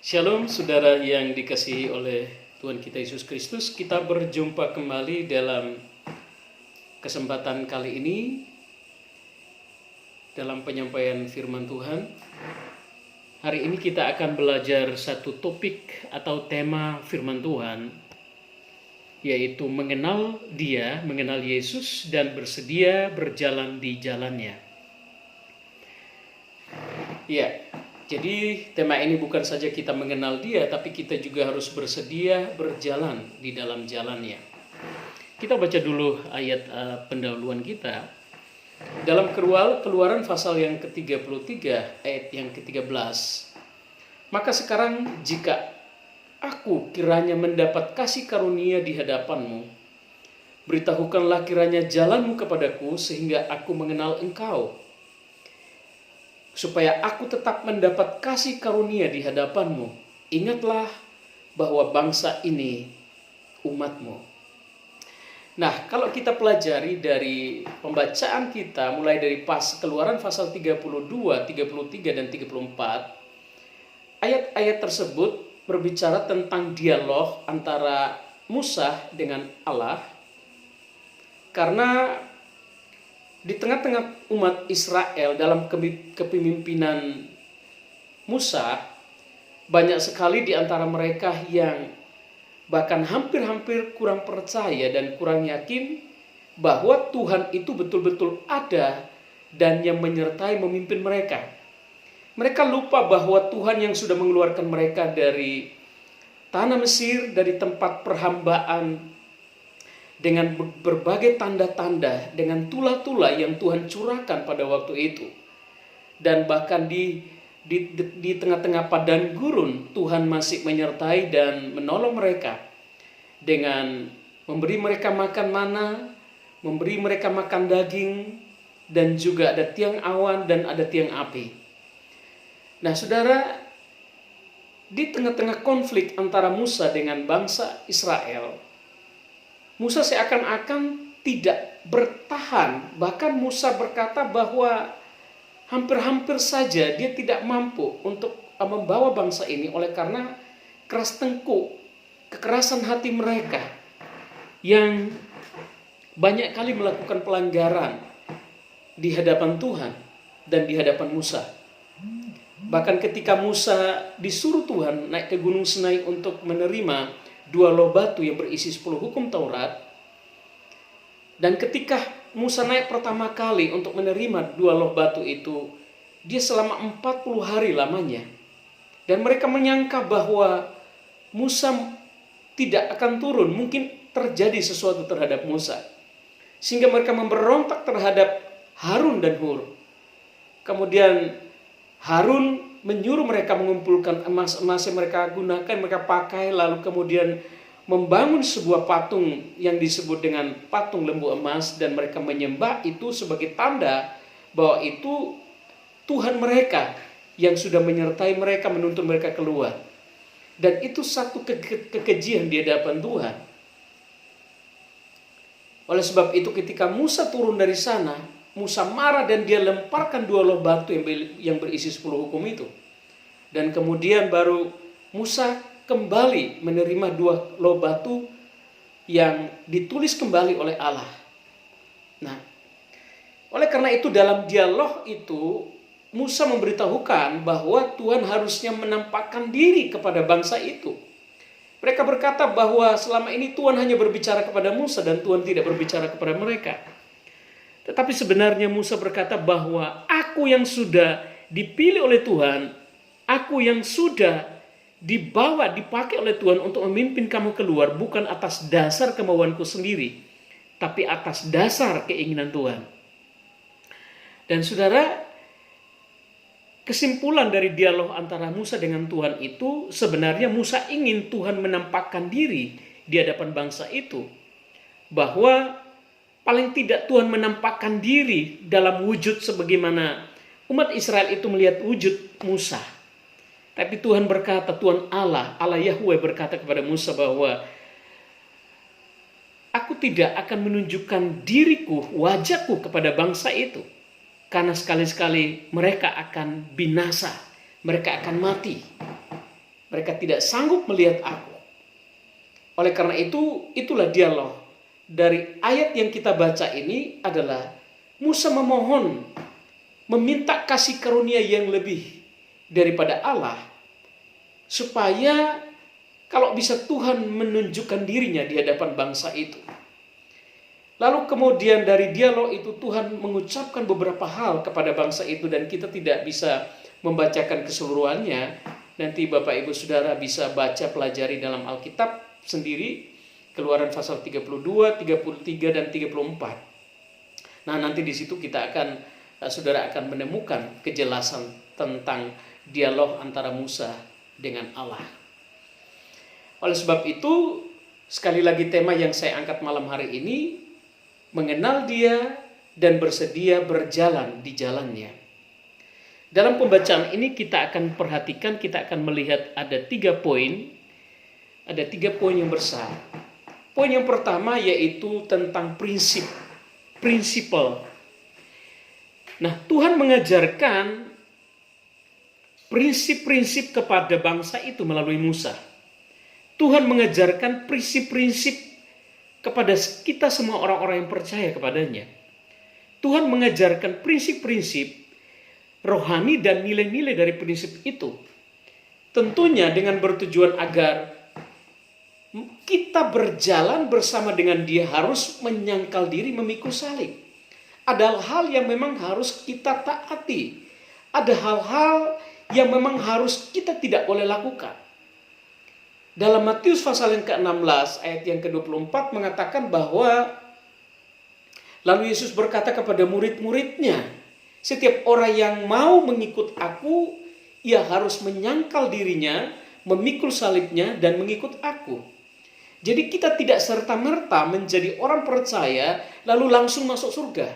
Shalom saudara yang dikasihi oleh Tuhan kita Yesus Kristus. Kita berjumpa kembali dalam kesempatan kali ini dalam penyampaian firman Tuhan. Hari ini kita akan belajar satu topik atau tema firman Tuhan, yaitu mengenal Dia, mengenal Yesus dan bersedia berjalan di jalannya. Ya, jadi tema ini bukan saja kita mengenal Dia, tapi kita juga harus bersedia berjalan di dalam jalannya. Kita baca dulu ayat pendahuluan kita. Dalam Keluaran pasal yang ke-33 ayat yang ke-13. Maka sekarang jika aku kiranya mendapat kasih karunia di hadapanmu, beritahukanlah kiranya jalanmu kepadaku sehingga aku mengenal engkau, supaya aku tetap mendapat kasih karunia di hadapanmu. Ingatlah bahwa bangsa ini umatmu. Nah, kalau kita pelajari dari pembacaan kita mulai dari Keluaran pasal 32, 33 dan 34, ayat-ayat tersebut berbicara tentang dialog antara Musa dengan Allah. Karena di tengah-tengah umat Israel dalam kepemimpinan Musa, banyak sekali di antara mereka yang bahkan hampir-hampir kurang percaya dan kurang yakin bahwa Tuhan itu betul-betul ada dan yang menyertai memimpin mereka. Mereka lupa bahwa Tuhan yang sudah mengeluarkan mereka dari tanah Mesir, dari tempat perhambaan, dengan berbagai tanda-tanda, dengan tulah-tulah yang Tuhan curahkan pada waktu itu. Dan bahkan di tengah-tengah padang gurun, Tuhan masih menyertai dan menolong mereka dengan memberi mereka makan mana, memberi mereka makan daging, dan juga ada tiang awan dan ada tiang api. Nah saudara, di tengah-tengah konflik antara Musa dengan bangsa Israel, Musa seakan-akan tidak bertahan. Bahkan Musa berkata bahwa hampir-hampir saja dia tidak mampu untuk membawa bangsa ini oleh karena keras tengkuk, kekerasan hati mereka yang banyak kali melakukan pelanggaran di hadapan Tuhan dan di hadapan Musa. Bahkan ketika Musa disuruh Tuhan naik ke Gunung Sinai untuk menerima 2 loh batu yang berisi 10 hukum Taurat. Dan ketika Musa naik pertama kali untuk menerima 2 loh batu itu, dia selama 40 hari lamanya. Dan mereka menyangka bahwa Musa tidak akan turun, mungkin terjadi sesuatu terhadap Musa. Sehingga mereka memberontak terhadap Harun dan Hur. Kemudian Harun menyuruh mereka mengumpulkan emas-emas yang mereka gunakan, mereka pakai, lalu kemudian membangun sebuah patung yang disebut dengan patung lembu emas, dan mereka menyembah itu sebagai tanda bahwa itu Tuhan mereka yang sudah menyertai mereka, menuntun mereka keluar. Dan itu satu kekejian di hadapan Tuhan. Oleh sebab itu ketika Musa turun dari sana, Musa marah dan dia lemparkan 2 loh batu yang berisi 10 hukum itu. Dan kemudian baru Musa kembali menerima 2 loh batu yang ditulis kembali oleh Allah. Nah, oleh karena itu dalam dialog itu Musa memberitahukan bahwa Tuhan harusnya menampakkan diri kepada bangsa itu. Mereka berkata bahwa selama ini Tuhan hanya berbicara kepada Musa dan Tuhan tidak berbicara kepada mereka. Tetapi sebenarnya Musa berkata bahwa aku yang sudah dipilih oleh Tuhan, aku yang sudah dipakai oleh Tuhan untuk memimpin kamu keluar, bukan atas dasar kemauanku sendiri, tapi atas dasar keinginan Tuhan. Dan saudara, kesimpulan dari dialog antara Musa dengan Tuhan itu, sebenarnya Musa ingin Tuhan menampakkan diri di hadapan bangsa itu, bahwa paling tidak Tuhan menampakkan diri dalam wujud sebagaimana umat Israel itu melihat wujud Musa. Tapi Tuhan berkata, Tuhan Allah Yahweh berkata kepada Musa bahwa aku tidak akan menunjukkan diriku, wajahku kepada bangsa itu. Karena sekali-sekali mereka akan binasa, mereka akan mati. Mereka tidak sanggup melihat aku. Oleh karena itu, itulah dialog. Dari ayat yang kita baca ini adalah Musa memohon, meminta kasih karunia yang lebih daripada Allah, supaya kalau bisa Tuhan menunjukkan dirinya di hadapan bangsa itu. Lalu kemudian dari dialog itu Tuhan mengucapkan beberapa hal kepada bangsa itu, dan kita tidak bisa membacakan keseluruhannya. Nanti Bapak Ibu Saudara bisa baca, pelajari dalam Alkitab sendiri, Keluaran pasal 32, 33 dan 34. Nah, nanti di situ saudara akan menemukan kejelasan tentang dialog antara Musa dengan Allah. Oleh sebab itu, sekali lagi tema yang saya angkat malam hari ini, mengenal Dia dan bersedia berjalan di jalannya. Dalam pembacaan ini kita akan perhatikan, kita akan melihat ada 3 poin. Ada 3 poin yang besar. Poin yang pertama yaitu tentang prinsipal. Nah, Tuhan mengajarkan prinsip-prinsip kepada bangsa itu melalui Musa. Tuhan mengajarkan prinsip-prinsip kepada kita semua orang-orang yang percaya kepadanya. Tuhan mengajarkan prinsip-prinsip rohani dan nilai-nilai dari prinsip itu. Tentunya dengan bertujuan agar kita berjalan bersama dengan Dia harus menyangkal diri, memikul salib. Ada hal yang memang harus kita taati. Ada hal-hal yang memang harus kita tidak boleh lakukan. Dalam Matius pasal yang ke-16 ayat yang ke-24 mengatakan bahwa lalu Yesus berkata kepada murid-muridnya, setiap orang yang mau mengikut aku, ia harus menyangkal dirinya, memikul salibnya dan mengikut aku. Jadi kita tidak serta-merta menjadi orang percaya lalu langsung masuk surga.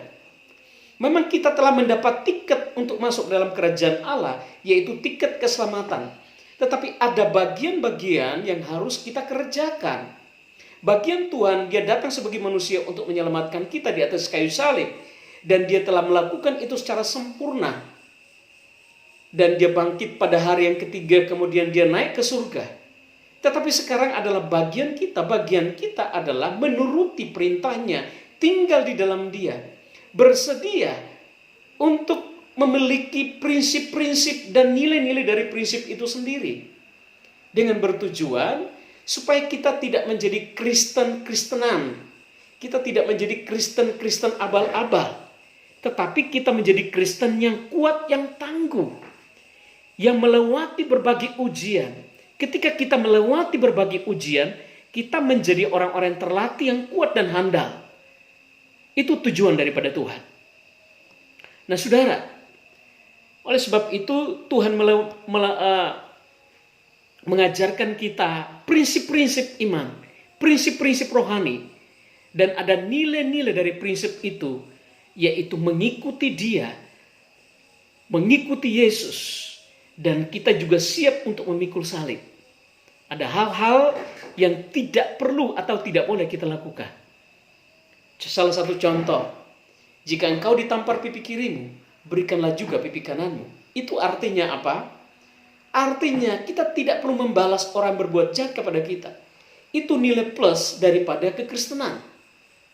Memang kita telah mendapat tiket untuk masuk dalam kerajaan Allah, yaitu tiket keselamatan. Tetapi ada bagian-bagian yang harus kita kerjakan. Bagian Tuhan, Dia datang sebagai manusia untuk menyelamatkan kita di atas kayu salib. Dan Dia telah melakukan itu secara sempurna. Dan Dia bangkit pada hari yang ketiga, kemudian Dia naik ke surga. Tetapi sekarang adalah bagian kita. Bagian kita adalah menuruti perintahnya, tinggal di dalam Dia, bersedia untuk memiliki prinsip-prinsip dan nilai-nilai dari prinsip itu sendiri. Dengan bertujuan supaya kita tidak menjadi Kristen-Kristenan. Kita tidak menjadi Kristen-Kristen abal-abal. Tetapi kita menjadi Kristen yang kuat, yang tangguh. Yang melewati berbagai ujian. Ketika kita melewati berbagai ujian, kita menjadi orang-orang yang terlatih, yang kuat dan handal. Itu tujuan daripada Tuhan. Nah saudara, oleh sebab itu Tuhan mengajarkan kita prinsip-prinsip iman, prinsip-prinsip rohani. Dan ada nilai-nilai dari prinsip itu, yaitu mengikuti Dia, mengikuti Yesus. Dan kita juga siap untuk memikul salib. Ada hal-hal yang tidak perlu atau tidak boleh kita lakukan. Salah satu contoh, jika engkau ditampar pipi kirimu, berikanlah juga pipi kananmu. Itu artinya apa? Artinya kita tidak perlu membalas orang berbuat jahat kepada kita. Itu nilai plus daripada kekristenan.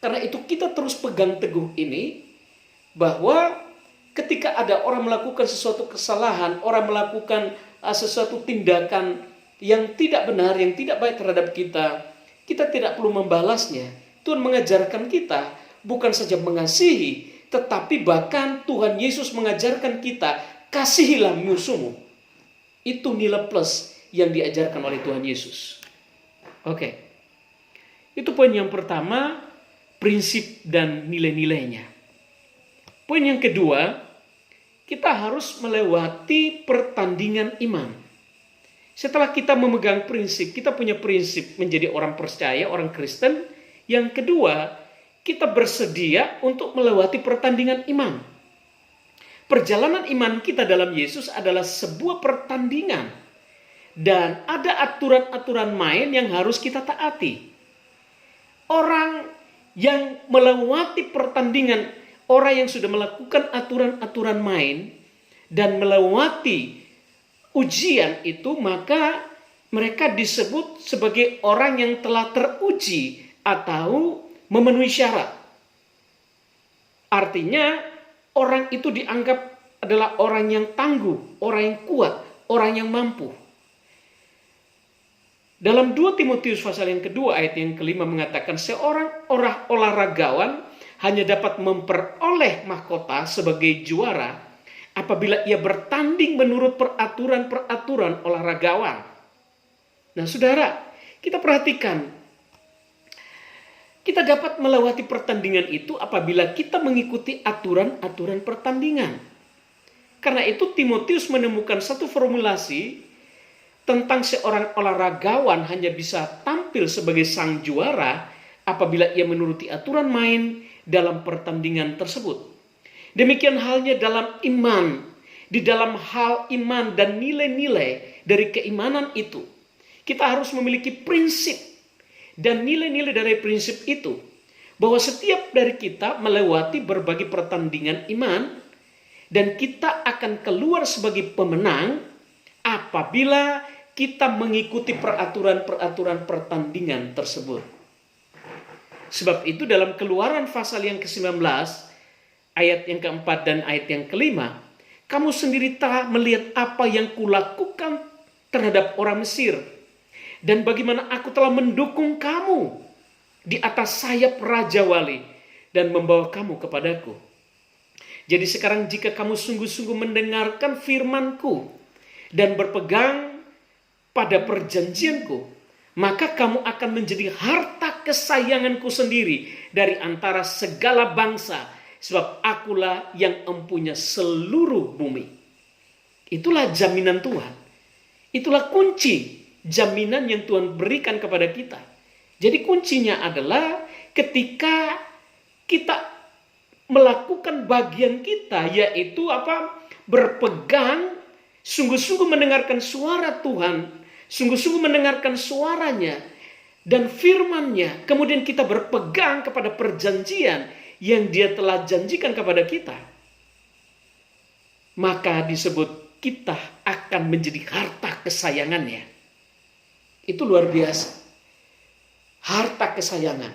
Karena itu kita terus pegang teguh ini, bahwa ketika ada orang melakukan sesuatu kesalahan, orang melakukan sesuatu tindakan yang tidak benar, yang tidak baik terhadap kita, kita tidak perlu membalasnya. Tuhan mengajarkan kita bukan saja mengasihi, tetapi bahkan Tuhan Yesus mengajarkan kita, kasihilah musuhmu. Itu nilai plus yang diajarkan oleh Tuhan Yesus. Oke. Itu poin yang pertama, prinsip dan nilai-nilainya. Poin yang kedua, kita harus melewati pertandingan iman. Setelah kita memegang prinsip, kita punya prinsip menjadi orang percaya, orang Kristen. Yang kedua, kita bersedia untuk melewati pertandingan iman. Perjalanan iman kita dalam Yesus adalah sebuah pertandingan. Dan ada aturan-aturan main yang harus kita taati. Orang yang melewati pertandingan, orang yang sudah melakukan aturan-aturan main dan melewati ujian itu, maka mereka disebut sebagai orang yang telah teruji atau memenuhi syarat. Artinya orang itu dianggap adalah orang yang tangguh, orang yang kuat, orang yang mampu. Dalam 2 Timotius pasal yang kedua ayat yang kelima mengatakan seorang olahragawan hanya dapat memperoleh mahkota sebagai juara apabila ia bertanding menurut peraturan-peraturan olahragawan. Nah saudara, kita perhatikan. Kita dapat melewati pertandingan itu apabila kita mengikuti aturan-aturan pertandingan. Karena itu Timotius menemukan satu formulasi tentang seorang olahragawan hanya bisa tampil sebagai sang juara apabila ia menuruti aturan main dalam pertandingan tersebut. Demikian halnya dalam iman. Di dalam hal iman dan nilai-nilai dari keimanan itu, kita harus memiliki prinsip dan nilai-nilai dari prinsip itu. Bahwa setiap dari kita melewati berbagai pertandingan iman dan kita akan keluar sebagai pemenang apabila kita mengikuti peraturan-peraturan pertandingan tersebut. Sebab itu dalam Keluaran pasal yang ke-19, ayat yang keempat dan ayat yang kelima, kamu sendiri telah melihat apa yang kulakukan terhadap orang Mesir, dan bagaimana aku telah mendukung kamu di atas sayap Raja Wali dan membawa kamu kepadaku. Jadi sekarang jika kamu sungguh-sungguh mendengarkan firman-Ku dan berpegang pada perjanjianku, maka kamu akan menjadi harta kesayanganku sendiri dari antara segala bangsa, sebab akulah yang empunya seluruh bumi. Itulah jaminan Tuhan. Itulah kunci jaminan yang Tuhan berikan kepada kita. Jadi kuncinya adalah ketika kita melakukan bagian kita, yaitu berpegang, sungguh-sungguh mendengarkan suara Tuhan, sungguh-sungguh mendengarkan suaranya dan firman-Nya, kemudian kita berpegang kepada perjanjian yang Dia telah janjikan kepada kita, maka disebut kita akan menjadi harta kesayangannya. Itu luar biasa. Harta kesayangan.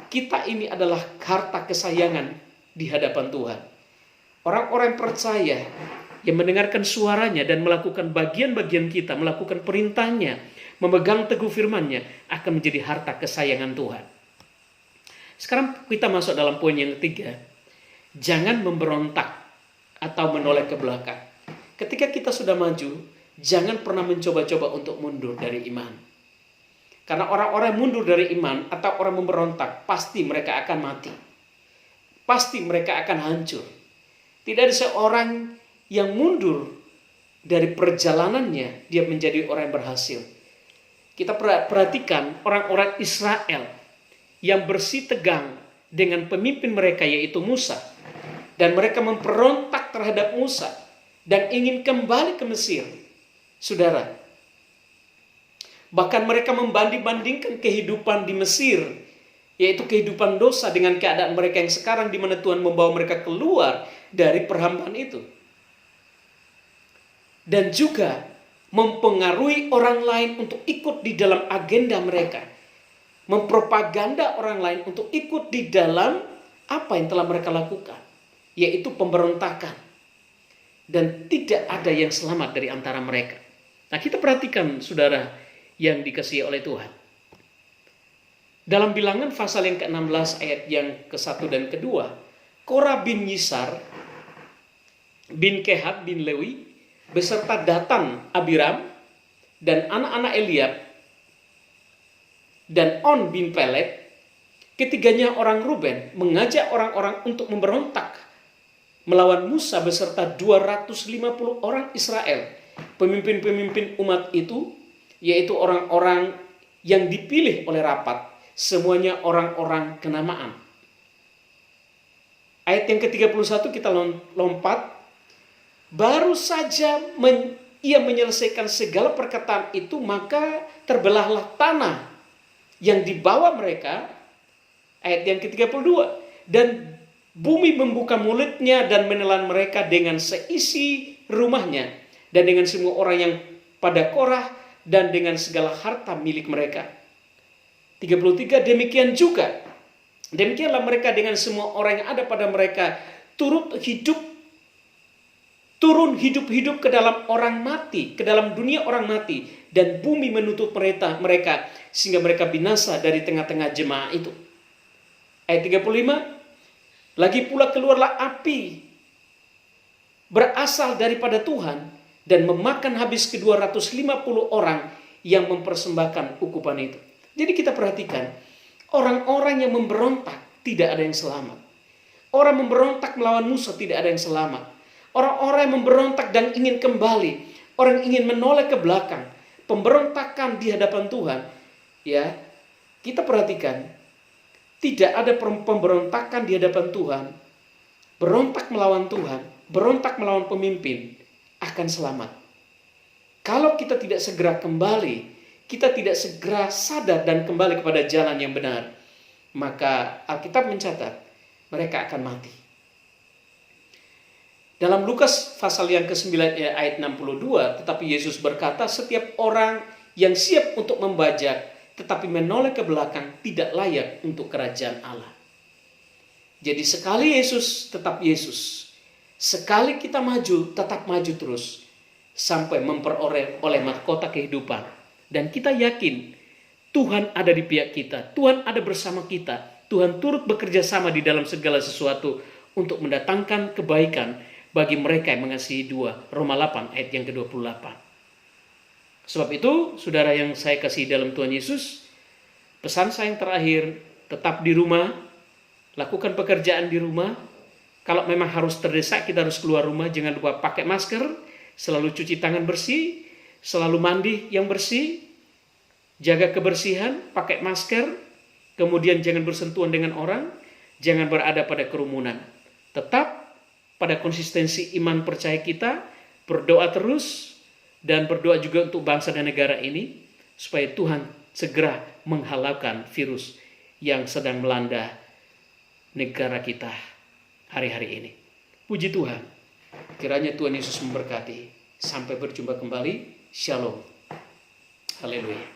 Kita ini adalah harta kesayangan di hadapan Tuhan. Orang-orang percaya yang mendengarkan suaranya dan melakukan bagian-bagian kita, melakukan perintahnya, memegang teguh firman-Nya, akan menjadi harta kesayangan Tuhan. Sekarang kita masuk dalam poin yang ketiga. Jangan memberontak atau menoleh ke belakang. Ketika kita sudah maju, jangan pernah mencoba-coba untuk mundur dari iman. Karena orang-orang mundur dari iman atau orang memberontak, pasti mereka akan mati. Pasti mereka akan hancur. Tidak ada seorang yang mundur dari perjalanannya, dia menjadi orang yang berhasil. Kita perhatikan orang-orang Israel yang bersih tegang dengan pemimpin mereka, yaitu Musa. Dan mereka memberontak terhadap Musa dan ingin kembali ke Mesir. Saudara, bahkan mereka membanding-bandingkan kehidupan di Mesir, yaitu kehidupan dosa, dengan keadaan mereka yang sekarang, di mana Tuhan membawa mereka keluar dari perhambaan itu. Dan juga mempengaruhi orang lain untuk ikut di dalam agenda mereka. Mempropaganda orang lain untuk ikut di dalam apa yang telah mereka lakukan, yaitu pemberontakan. Dan tidak ada yang selamat dari antara mereka. Nah, kita perhatikan saudara yang dikasihi oleh Tuhan. Dalam Bilangan pasal yang ke-16 ayat yang ke-1 dan ke-2, Korah bin Yisar bin Kehat bin Lewi beserta Datan Abiram dan anak-anak Eliab dan On bin Pelet, ketiganya orang Ruben, mengajak orang-orang untuk memberontak melawan Musa beserta 250 orang Israel, pemimpin-pemimpin umat itu, yaitu orang-orang yang dipilih oleh rapat, semuanya orang-orang kenamaan. Ayat yang ke-31 kita lompat. Baru saja ia menyelesaikan segala perkataan itu, maka terbelahlah tanah yang dibawa mereka. Ayat yang ke-32. Dan bumi membuka mulutnya dan menelan mereka dengan seisi rumahnya. Dan dengan semua orang yang pada Korah dan dengan segala harta milik mereka. 33, demikianlah mereka dengan semua orang yang ada pada mereka turun hidup ke dalam orang mati, ke dalam dunia orang mati, dan bumi menutup mereka sehingga mereka binasa dari tengah-tengah jemaah itu. Ayat 35, lagi pula keluarlah api berasal daripada Tuhan dan memakan habis ke-250 orang yang mempersembahkan ukupan itu. Jadi kita perhatikan, orang-orang yang memberontak tidak ada yang selamat. Orang memberontak melawan Musa tidak ada yang selamat. Orang-orang yang memberontak dan ingin kembali, orang ingin menoleh ke belakang, pemberontakan di hadapan Tuhan, ya, kita perhatikan, tidak ada pemberontakan di hadapan Tuhan, berontak melawan Tuhan, berontak melawan pemimpin, akan selamat. Kalau kita tidak segera kembali, kita tidak segera sadar dan kembali kepada jalan yang benar, maka Alkitab mencatat mereka akan mati. Dalam Lukas pasal yang ke-9 ayat 62, tetapi Yesus berkata, setiap orang yang siap untuk membajak tetapi menoleh ke belakang tidak layak untuk kerajaan Allah. Jadi sekali Yesus tetap Yesus, sekali kita maju tetap maju terus sampai memperoleh mahkota kehidupan. Dan kita yakin Tuhan ada di pihak kita, Tuhan ada bersama kita, Tuhan turut bekerja sama di dalam segala sesuatu untuk mendatangkan kebaikan bagi mereka yang mengasihi Dia. Roma 8 ayat yang ke-28. Sebab itu, saudara yang saya kasih dalam Tuhan Yesus, pesan saya yang terakhir, tetap di rumah, lakukan pekerjaan di rumah. Kalau memang harus terdesak, kita harus keluar rumah, jangan lupa pakai masker, selalu cuci tangan bersih, selalu mandi yang bersih, jaga kebersihan, pakai masker, kemudian jangan bersentuhan dengan orang, jangan berada pada kerumunan. Tetap pada konsistensi iman percaya kita, berdoa terus, dan berdoa juga untuk bangsa dan negara ini, supaya Tuhan segera menghalalkan virus yang sedang melanda negara kita hari-hari ini. Puji Tuhan, kiranya Tuhan Yesus memberkati. Sampai berjumpa kembali. Shalom. Haleluya.